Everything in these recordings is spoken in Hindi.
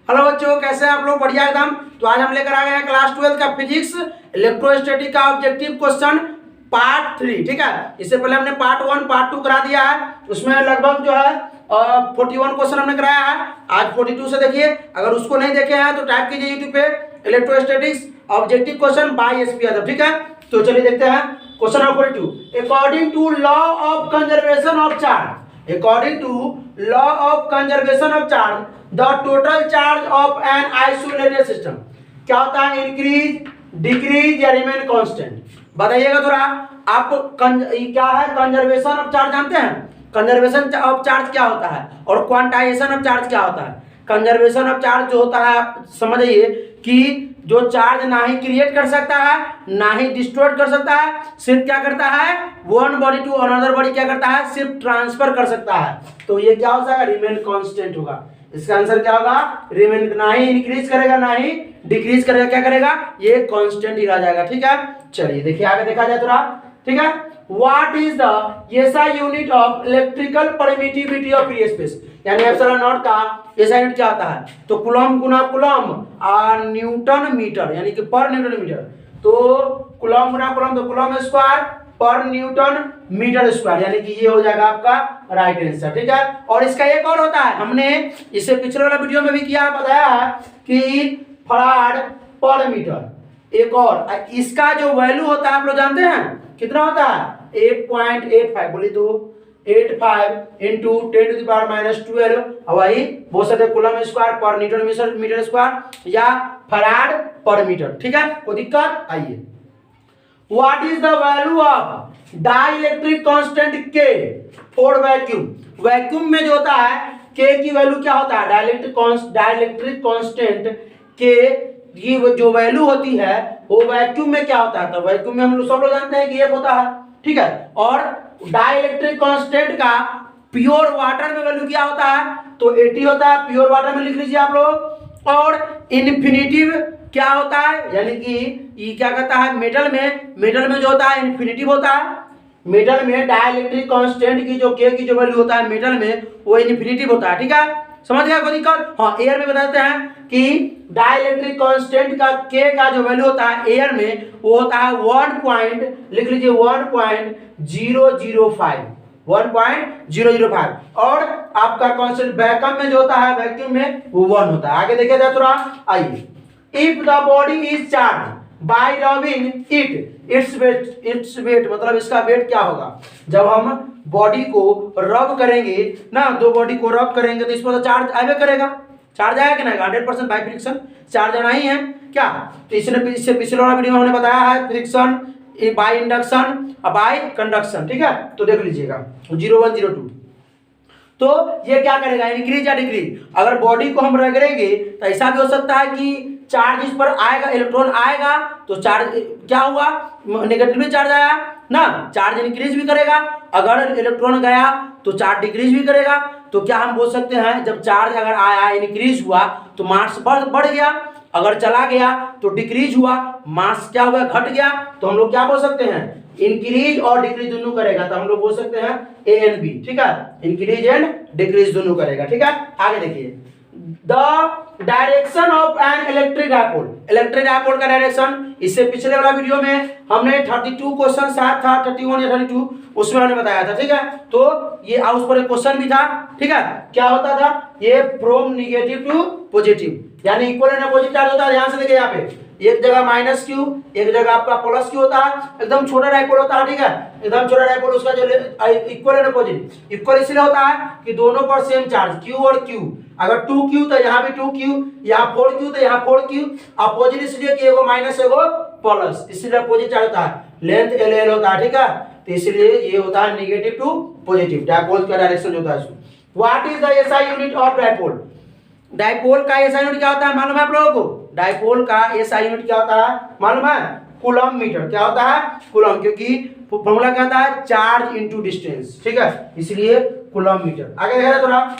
हेलो बच्चों, कैसे हैं आप लोग? बढ़िया एकदम। तो आज हम लेकर आ गए हैं क्लास 12 का फिजिक्स इलेक्ट्रोस्टैटिक का ऑब्जेक्टिव क्वेश्चन पार्ट 3। ठीक है, इससे पहले हमने पार्ट 1 पार्ट 2 करा दिया है। उसमें लगभग जो है 41 क्वेश्चन हमने कराया है। आज 42 से देखिए। अगर उसको नहीं देखे हैं तो टाइप कीजिए यूट्यूब पे electrostatics objective question by SP Yadav. ठीक है, तो चलिए देखते हैं question number 42। According to law of conservation of charge, according to law of conservation of charge, the total charge of an isolated system क्या होता है? इंक्रीज, डिक्रीज या रिमेन कांस्टेंट? बताइएगा थोड़ा। आप क्या है कंजर्वेशन ऑफ चार्ज जानते हैं? कंजर्वेशन ऑफ चार्ज क्या होता है और क्वांटाइजेशन ऑफ चार्ज क्या होता है? कंजर्वेशन ऑफ चार्ज जो होता है, समझिए कि जो चार्ज ना ही क्रिएट कर सकता है ना ही डिस्ट्रॉय कर सकता है, सिर्फ क्या करता है, one body to another body क्या करता है, सिर्फ ट्रांसफर कर सकता है। तो ये क्या हो जाएगा? रिमेन कांस्टेंट होगा। इसका आंसर क्या होगा? रिमेन, ना ही इंक्रीज करेगा ना ही डिक्रीज करेगा, क्या करेगा? ये कांस्टेंट ही रह जाएगा। ठीक है, चलिए देखिए आगे देखा जाए थोड़ा। ठीक है, what is the SI unit of electrical permittivity of free space? यानी एप्सिलॉन नॉट का एसआई यूनिट क्या होता है? तो कूलम गुना कूलम और न्यूटन मीटर, यानी कि पर न्यूटन मीटर। तो कूलम गुना कूलम तो कूलम स्क्वायर पर न्यूटन मीटर स्क्वायर, यानी कि ये हो जाएगा आपका राइट आंसर। ठीक है, और इसका एक और होता है, हमने इसे पिछले वाला वीडियो में भी किया, बताया है कि फराड पर मीटर। एक और इसका जो वैल्यू होता है आप लोग जानते हैं कितना होता है? 8.85। बोली तो 85 इंटू 10⁻⁻12, वही बोल सकते कूलम स्क्वायर पर न्यूटन मीटर स्क्वायर या फराड पर मीटर। ठीक है, कोई दिक्कत? आइए, what is the value of dielectric constant के फॉर वैक्यूम? वैक्यूम में जो होता है के की वैल्यू क्या होता है? डाइलेक्ट्रिक कांस्टेंट के की जो वैल्यू होती है वो वैक्यूम में क्या होता है? तो वैक्यूम में हम लोग सब लोग जानते हैं कि एक होता है। ठीक है, और डाइलेक्ट्रिक कांस्टेंट का प्योर वाटर में वैल्यू क्या होता है? तो 80 होता है। प्योर वाटर में लिख लीजिए आप लोग। और इन्फिनिटिव क्या होता है? यानी कि ये क्या कहता है? मेटल में जो होता है इन्फिनिटिव होता है। मेटल में डाइलेक्ट्रिक कांस्टेंट की जो के की जो वैल्यू होता है मेटल में वो इन्फिनिटिव होता है। ठीक है, समझ गया कोई दिक्कत? हाँ, एयर में बताते हैं कि डाइलेक्ट्रिक कांस्टेंट का के का जो वैल्यू होता है एयर में वो होता है लिख लीजिए 1.005 और आपका कांस्टेंट वैक्यूम में जो होता है वैक्यूम में वो 1 होता है। आगे देखिए थोड़ा। आइए, if the body is charge bye rubbing its weight, मतलब इसका वेट क्या होगा? जब हम बॉडी को रब करेंगे ना, दो बॉडी को रब करेंगे तो इस पर चार्ज आवे करेगा। चार्ज आएगा कि नहीं? 100% बाय फ्रिक्शन चार्ज आना ही है क्या? तो इससे पिछले वाला वीडियो में हमने बताया है फ्रिक्शन बाय इंडक्शन और बाय कंडक्शन। ठीक है, तो देख लीजिएगा 0102। तो ये क्या करेगा? इंक्रीज या डिक्रीज? अगर बॉडी को हम रगड़ेंगे तो ऐसा भी हो सकता है कि चार्ज इस पर आएगा, इलेक्ट्रॉन आएगा तो चार्ज क्या हुआ? नेगेटिवली चार्ज आया ना, चार्ज इंक्रीज भी करेगा। अगर इलेक्ट्रॉन गया तो चार्ज डिक्रीज भी करेगा। तो क्या हम बोल सकते हैं, जब चार्ज अगर आया इंक्रीज हुआ तो मास बढ़ गया, अगर चला गया तो डिक्रीज हुआ, मास क्या हुआ? घट गया। तो हम लोग क्या बोल सकते हैं? इंक्रीज और डिक्रीज दोनों करेगा, तो हम लोग बोल सकते हैं ए एंड बी। ठीक है, इंक्रीज एंड डिक्रीज दोनों करेगा। ठीक है, आगे देखिए, the direction of an electric dipole का डायरेक्शन, इससे पिछले वाला वीडियो में हमने 32 क्वेश्चन शायद था, 31 या 32, उसमें हमने बताया था। ठीक है, तो ये उस पर एक क्वेश्चन भी था। ठीक है, क्या होता था? ये फ्रॉम निगेटिव टू पॉजिटिव, यानी इक्वल एंड अपोजिट चार्ज होता है। ध्यान से देखिए, यहाँ पे एक जगह -q, एक जगह आपका +q होता है। एकदम छोटा डायपोल होता है। ठीक है, एकदम छोटा डायपोल, उसका जो इक्वल एंड अपोजिट, इक्वल इसलिए होता है कि दोनों पर सेम चार्ज q और q। अगर 2q तो यहाँ भी 2q, यहाँ 4q तो यहाँ 4q। अपोजिट इसलिए कि एगो माइनस एगो प्लस, इसलिए अपोजिट चार्ज होता है। लेंथ LL होता है। ठीक है, तो इसलिए ये होता है नेगेटिव टू पॉजिटिव, डायपोल का डायरेक्शन होता है। What is the SI unit of dipole? Dipole का एसआई यूनिट क्या होता है मालूम है आप लोगों को? डायपोल का एसआई यूनिट क्या होता है मालूम है? Coulomb metre. क्या होता है? कूलम, क्योंकि फॉर्मूला क्या होता है? Charge into distance. ठीक है, इसलिए कूलम मीटर। आगे देखा थोड़ा।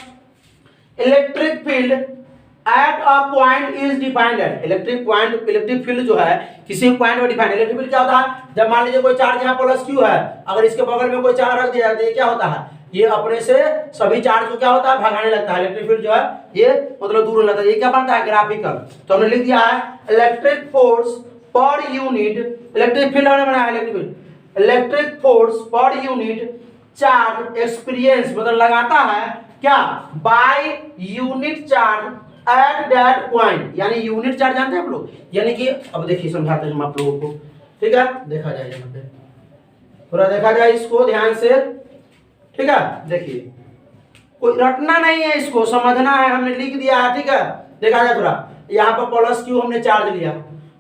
Electric field at a point is defined at, electric field जो है किसी पॉइंट में डिफाइंड। इलेक्ट्रिक फील्ड क्या होता है? जब मान लीजिए कोई चार्ज यहाँ +q है, अगर इसके बगल में कोई चार्ज रख दिया जाए तो ये क्या होता है? ये अपने से सभी चार्ज को क्या होता है, भगाने लगता है। इलेक्ट्रिक फील्ड जो है ये मतलब दूर होने लगता है। ये क्या बनता है, ग्राफिकल। तो हमने लिख दिया है electric force per unit, electric field हमने बनाया electric field, electric force per unit charge experience मतलब लगाता है क्या, by unit charge at that point, यानी यूनिट चार्ज जानते हैं आप लोग, यानी कि अब देखिए समझाते हैं हम आप लोगों को, ठीक है, देखा जाए यहाँ पे थोड़ा देखा जाए इसको ध्यान से, ठीक है। देखिए कोई रटना नहीं है, इसको समझना है, हमने लिख दिया है, ठीक है। देखा जाए थोड़ा, यहाँ पर प्लस क्यू हमने चार्ज लिया,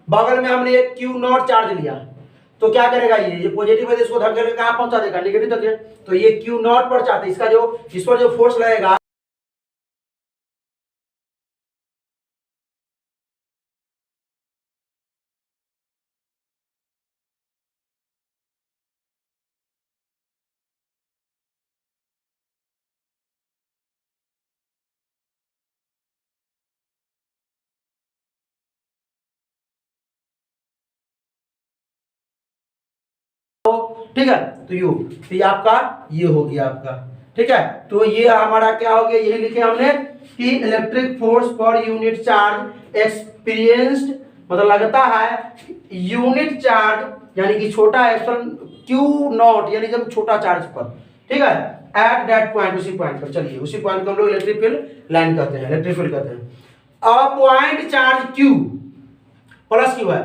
बगल में हमने एक क्यू नॉट चार्ज लिया, तो क्या करेगा ये पॉजिटिव है, इसको धक्के कहाँ पहुंचा देगा, नेगेटिव तक। तो ये क्यू नॉट पर चाहते, इसका जो इस पर जो फोर्स लगेगा ठीक है। तो ये आपका ये हो गया आपका, ठीक है। तो ये हमारा क्या हो गया, यही लिखे हमने कि electric force per unit charge experienced मतलब लगता है यूनिट चार्ज यानी कि छोटा एप्सिलॉन क्यू नॉट यानी कि छोटा चार्ज पर, ठीक है, एट दैट पॉइंट, उसी पॉइंट पर। चलिए उसी पॉइंट को हम लोग इलेक्ट्रिक फील्ड लाइन कहते हैं, इलेक्ट्रिक फील्ड कहते हैं। A point charge Q plus Q है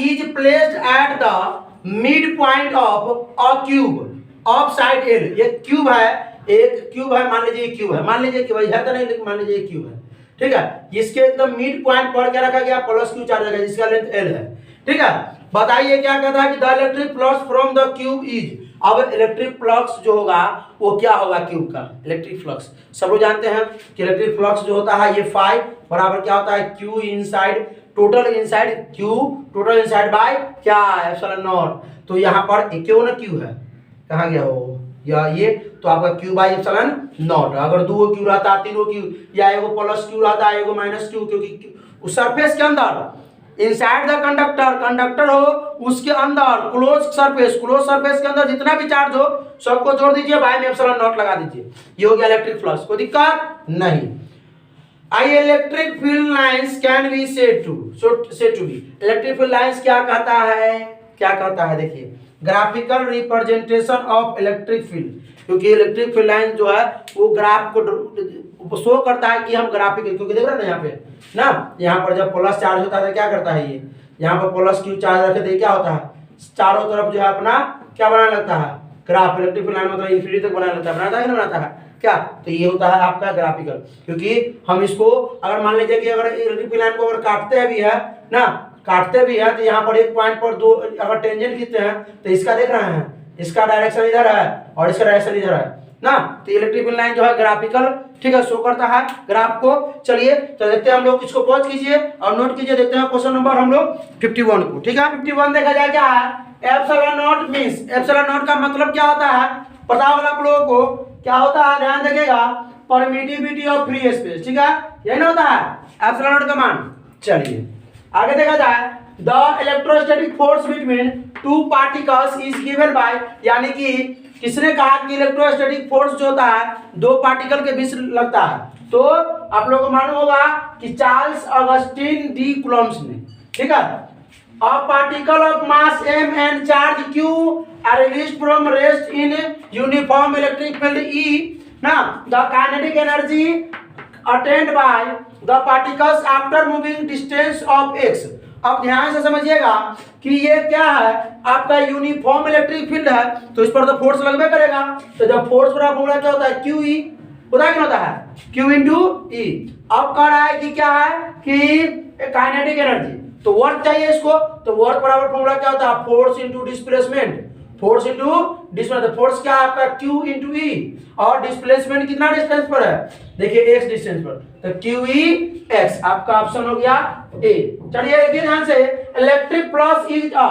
is placed at the mid point of a cube of side L. ये क्यूब है, एक क्यूब है, मान लीजिए क्यूब है, मान लीजिए कि भाई है तो नहीं, लेकिन मान लीजिए क्यूब है, ठीक है। इसके एकदम मिड पॉइंट पर क्या रखा गया, प्लस क्यू चार्ज रखा, जिसका लेंथ एल है, ठीक है। बताइए क्या कहता है कि the electric flux from the cube is, अब इलेक्ट्रिक फ्लक्स जो होगा वो क्या होगा, क्यूब का इलेक्ट्रिक फ्लक्स सब लोग जानते हैं कि इलेक्ट्रिक फ्लक्स जो होता है ये फाई बराबर क्या होता है, Q inside total inside Q total inside bye क्या एप्सिलॉन नॉट। तो यहाँ पर क्यों ना क्यू है, कहाँ गया वो या ये, तो आपका क्यू बाई एप्सिलॉन नॉट। अगर दो क्यू रहता, तीनों क्यू या एगो प्लस क्यू रहता, एगो माइनस क्यू, क्योंकि उस सरफेस के अंदर इनसाइड द कंडक्टर, कंडक्टर हो उसके अंदर क्लोज सरफेस, क्लोज सरफेस के अंदर जितना भी चार्ज हो सबको जोड़ दीजिए, बाय में एप्सिलॉन नॉट लगा दीजिए, ये हो गया इलेक्ट्रिक फ्लक्स। कोई दिक्कत नहीं। I electric field lines can be said to be, electric field lines क्या कहता है, क्या कहता है, देखिए graphical representation of electric field, क्योंकि इलेक्ट्रिक फील्ड लाइन जो है वो ग्राफ को शो करता है कि हम ग्राफिकल, क्योंकि देख रहे हैं ना यहाँ पे ना, यहाँ पर जब प्लस चार्ज होता है तो क्या करता है, ये यहाँ पर प्लस क्यू चार्ज रखे तो क्या होता है, चारों तरफ जो है अपना क्या बनाने लगता है, ग्राफ। इलेक्ट्रिक फील्ड लाइन मतलब इंफिनिटी तक बनाने लगता है, बनाता है ना, बनाता है क्या, तो ये होता है आपका ग्राफिकल। क्योंकि हम इसको अगर मान लीजिए कि अगर इलेक्ट्रिक फील्ड लाइन को अगर काटते भी है ना, काटते भी है तो यहाँ पर एक पॉइंट पर दो अगर टेंजेंट खींचते हैं तो इसका देख रहे हैं, इसका डायरेक्शन इधर है और इसका डायरेक्शन इधर है ना, तो इलेक्ट्रिक फील्ड लाइन जो है ग्राफिकल, ठीक है, शो करता है ग्राफ को। चलिए तो देखते हैं हम लोग, इसको पॉज कीजिए और नोट कीजिए, देखते हैं क्वेश्चन नंबर हम लोग 51 को, ठीक है। 51 देखा जाए क्या है, epsilon not means, epsilon not का मतलब क्या होता है पता होगा आप लोगों को, क्या होता है ध्यान रखिएगा, परमिटिविटी ऑफ फ्री स्पेस, ठीक है, यही ना होता है एप्सिलॉन नॉट का मान। चलिए आगे देखा जाए, the electrostatic force between two particles is given by, यानी कि किसने कहा कि इलेक्ट्रोस्टैटिक फोर्स जो होता है दो पार्टिकल के बीच लगता है, तो आप लोगों को मालूम होगा कि चार्ल्स ऑगस्टिन डी कूलम्ब्स ने, ठीक है, a particle of mass m and charge q are released from rest in uniform electric field E, ना, the kinetic energy attained by the particles after moving distance of x। अब ध्यान से समझिएगा कि ये क्या है, आपका यूनिफॉर्म इलेक्ट्रिक फील्ड है, तो इस पर तो फोर्स लगबे करेगा, तो जब फोर्स का फॉर्मूला क्या होता है, क्यू ई, पता है क्या होता है, क्यू इंटू ई। अब कह रहा है कि क्या है कि काइनेटिक एनर्जी, तो वर्क चाहिए इसको, तो वर्क बराबर फॉर्मूला क्या होता है, force into displacement, force into displacement, force क्या है आपका क्यू इंटू ई, और डिस्प्लेसमेंट कितना डिस्टेंस पर है, देखिए एक्स डिस्टेंस पर, तो क्यू ई एक्स, आपका ऑप्शन हो गया ए। चलिए देखिए ध्यान से, electric flux is a,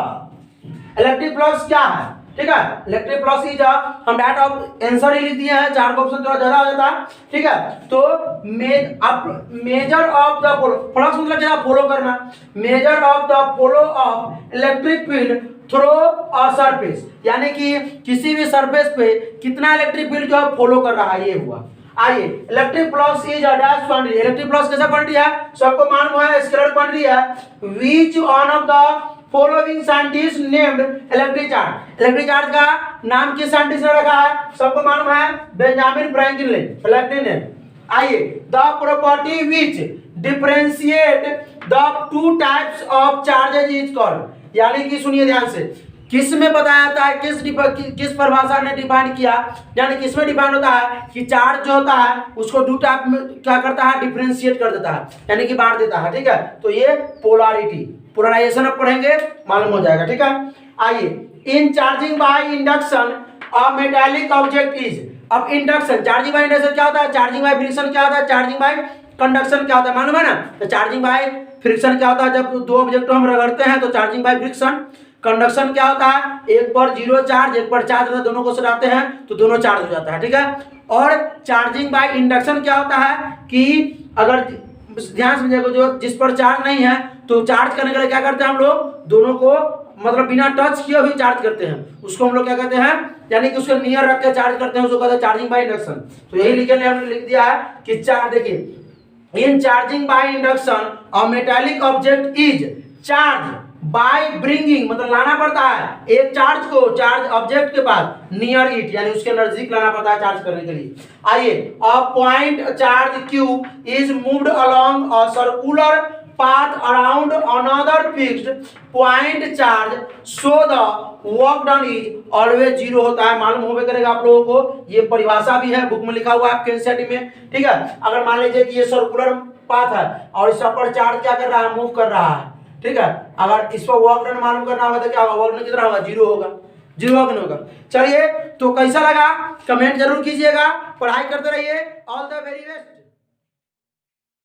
electric flux क्या है, ठीक है, इलेक्ट्रिक फ्लक्स इज अ, हम डायरेक्ट आंसर ही लिख दिए हैं, चार का ऑप्शन थोड़ा ज्यादा हो जाता है, ठीक है। तो मेजर ऑफ द फ्लक्स मतलब क्या, फॉलो करना, measure of the flow of electric field through a surface, यानी कि किसी भी सरफेस पे कितना इलेक्ट्रिक फील्ड जो है फॉलो कर रहा है, ये हुआ। आइए, electric flux is a dash quantity, electric flux कैसा क्वांटिटी है, सबको मालूम है, स्केलर क्वांटिटी है। Which one of the following scientist named electric charge, electric charge का नाम किस साइंटिस्ट ने रखा है, सबको मालूम है, बेंजामिन फ्रैंकलिन ने। आइए, the property which differentiate the two types of charges is called, यानी कि सुनिए ध्यान से, किस में बताया जाता है, किस परिभाषा ने डिफाइन किया, यानी किस में डिफाइन होता है कि चार्ज जो होता है उसको दो टाइप में क्या करता है, डिफरेंशिएट कर देता है, यानी कि बांट देता है, ठीक है। तो ये पोलैरिटी, पोलराइजेशन अब पढ़ेंगे, मालूम हो जाएगा, ठीक है। आइए, in charging by induction a metallic object is, अब इंडक्शन, चार्जिंग बाय इंडक्शन क्या होता है, चार्जिंग बाय फ्रिक्शन क्या होता है, चार्जिंग बाय कंडक्शन क्या होता है, मालूम है ना। तो चार्जिंग बाय फ्रिक्शन क्या होता है, जब दो ऑब्जेक्ट हम रगड़ते हैं तो चार्जिंग बाय फ्रिक्शन। कंडक्शन क्या होता है, एक पर जीरो चार्ज, एक पर चार्ज होता है, दोनों को सटाते हैं तो दोनों चार्ज हो जाता है, ठीक है। और चार्जिंग बाय इंडक्शन क्या होता है कि अगर ध्यान समझिएगा, जो जिस पर चार्ज नहीं है तो चार्ज करने के लिए क्या करते हैं हम लोग, दोनों को मतलब बिना टच किए हुए चार्ज करते हैं, उसको हम लोग क्या कहते हैं, यानी कि उसको नियर रख के चार्ज करते हैं, उसको कहते हैं चार्जिंग बाय इंडक्शन। तो यही लिखने हमने लिख दिया है कि चार्ज, देखिए, in charging by induction a metallic object is charge by bringing, मतलब लाना पड़ता है एक चार्ज को, चार्ज ऑब्जेक्ट के पास, नियर इट, यानी उसके नजदीक लाना पड़ता है चार्ज करने के लिए। आइए, अ point charge Q is moved along a circular path around another fixed point charge, so the work done is always zero होता है, मालूम होवे करेगा आप लोगों को, ये परिभाषा भी है, बुक में लिखा हुआ है आपके एनसीईआरटी में, ठीक है। अगर मान लीजिए कि ये सर्कुलर पाथ है और इस पर चार्ज क्या कर रहा है, मूव कर रहा है, ठीक है। अगर इस पर वर्क डन मालूम करना होगा तो क्या होगा, वर्क डन कितना होगा, जीरो होगा, जीरो होगा। चलिए, तो कैसा लगा कमेंट जरूर कीजिएगा, पढ़ाई करते रहिए, ऑल द वेरी बेस्ट।